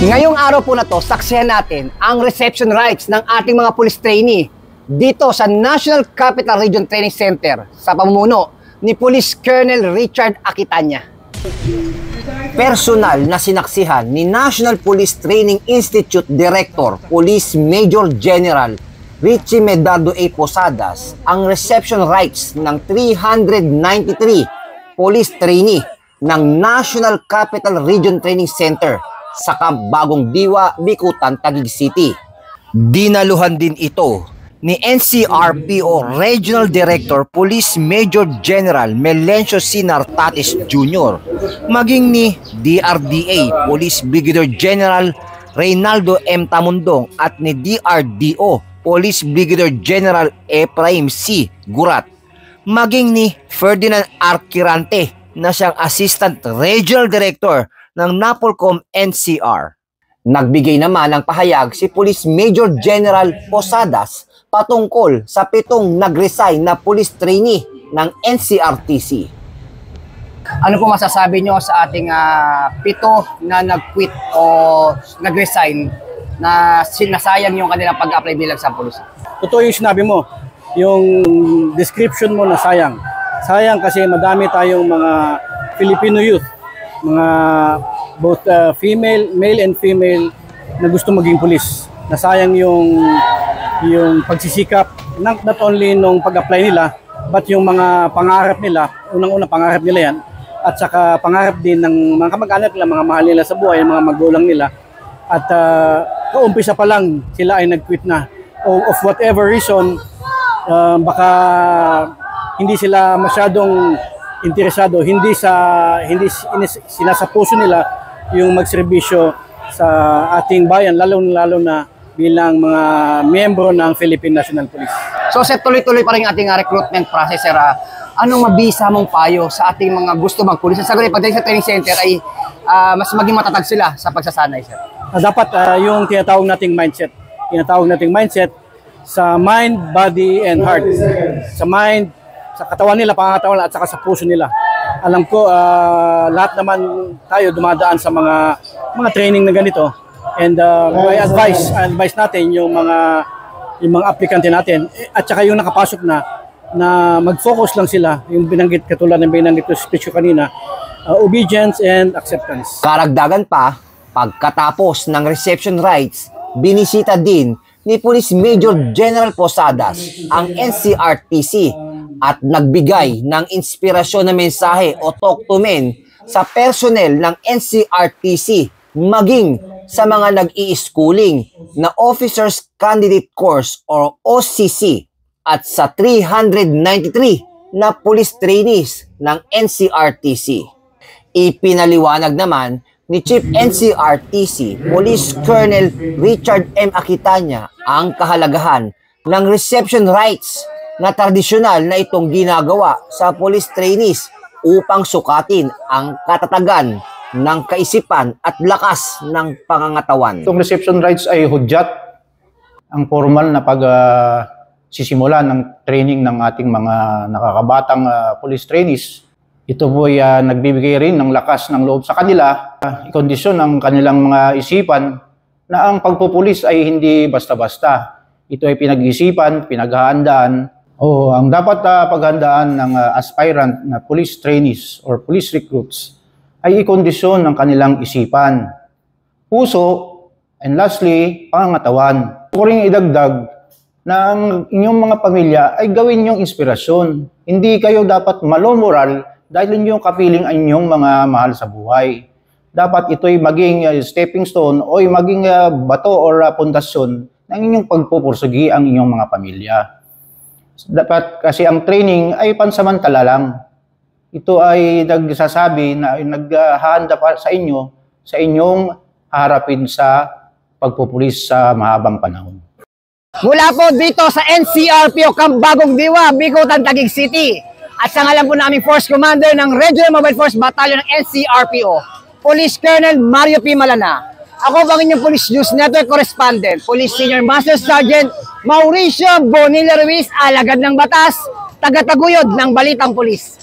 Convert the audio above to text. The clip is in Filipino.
Ngayong araw po na to, saksihan natin ang reception rights ng ating mga police trainee dito sa National Capital Region Training Center sa pamumuno ni Police Colonel Richard Aquitania. Personal na sinaksihan ni National Police Training Institute Director, Police Major General Richie Medardo A. Posadas ang reception rights ng 393 police trainee ng National Capital Region Training Center sa Camp Bagong Diwa, Bicutan, Taguig City. Dinaluhan din ito ni NCRPO Regional Director Police Major General Melencio C. Nartates Jr. maging ni DRDA Police Brigadier General Reynaldo M. Tamundong at ni DRDO Police Brigadier General Ephraim C. Gurat, maging ni Ferdinand R. Quirante na siyang Assistant Regional Director ng NAPOLCOM NCR. Nagbigay naman ng pahayag si Police Major General Posadas patungkol sa 7 nag-resign na police trainee ng NCRTC. Ano po masasabi nyo sa ating 7 na nag-quit o nag-resign na sinasayang yung kanilang pag-apply bilang sa pulis? Totoo yung sinabi mo, yung description mo na sayang. Sayang kasi madami tayong mga Filipino youth, mga both male and female na gusto maging pulis. Nasayang yung pagsisikap not only nung pag-apply nila, but yung mga pangarap nila, unang-unang pangarap nila yan, at saka pangarap din ng mga kamag-anak nila, mga mahal nila sa buhay, mga magulang nila. At kaumpisa pa lang sila ay nag-quit na. Of whatever reason, baka hindi sila masyadong interesado, hindi sinasa puso nila yung magserbisyo sa ating bayan, lalo na bilang mga miyembro ng Philippine National Police. So sir, tuloy-tuloy pa rin ating recruitment process, sir. Anong mabisa mong payo sa ating mga gusto magpulis? Sa pagdating sa training center ay mas maging matatag sila sa pagsasanay, sir. Dapat yung tinatawag nating mindset sa mind, body, and heart. Sa mind, sa katawan nila, pangangatawan, at saka sa puso nila. Alam ko, lahat naman tayo dumadaan sa mga training na ganito. And may advice natin yung mga aplikante natin, at saka yung nakapasok na mag-focus lang sila, yung binanggit, katulad ng binanggit ko speech kanina, obedience and acceptance. Karagdagan pa, pagkatapos ng reception rights, binisita din ni Police Major General Posadas ang NCRTC at nagbigay ng inspirasyon na mensahe o talk to men sa personnel ng NCRTC maging sa mga nag-i-schooling na Officers Candidate Course or OCC at sa 393 na police trainees ng NCRTC. Ipinaliwanag naman ni Chief NCRTC Police Colonel Richard M. Aquitania ang kahalagahan ng reception rights na tradisyonal na itong ginagawa sa police trainees upang sukatin ang katatagan ng kaisipan at lakas ng pangangatawan. Itong reception rights ay hudyat ang formal na pagsisimula ng training ng ating mga nakakabatang police trainees. Ito po ay nagbibigay rin ng lakas ng loob sa kanila, ikondisyon ng kanilang mga isipan na ang pagpupulis ay hindi basta-basta. Ito ay pinag-isipan, pinaghahandaan, o ang dapat paghandaan ng aspirant na police trainees or police recruits ay ikondisyon ng kanilang isipan, puso, and lastly, pangangatawan. Ko rin idagdag na ang inyong mga pamilya ay gawin niyong inspirasyon. Hindi kayo dapat malo-moral dahil inyong kapiling ang inyong mga mahal sa buhay. Dapat ito'y maging stepping stone o maging bato or pundasyon ng inyong pagpupursugi ang inyong mga pamilya. Dapat kasi ang training ay pansamantala lang. Ito ay nagsasabi na naghahanda pa sa inyo sa inyong harapin sa pagpupulis sa mahabang panahon. Mula po dito sa NCRPO Camp Bagong Diwa, Bicutan, Taguig City. At sa ngalan po naming Force Commander ng Regional Mobile Force Battalion ng NCRPO, Police Colonel Mario P. Malana. Ako ang inyong Police News Network Correspondent, Police Senior Master Sergeant Mauricio Bonilla Ruiz, alagad ng batas, taga-taguyod ng Balitang Pulis.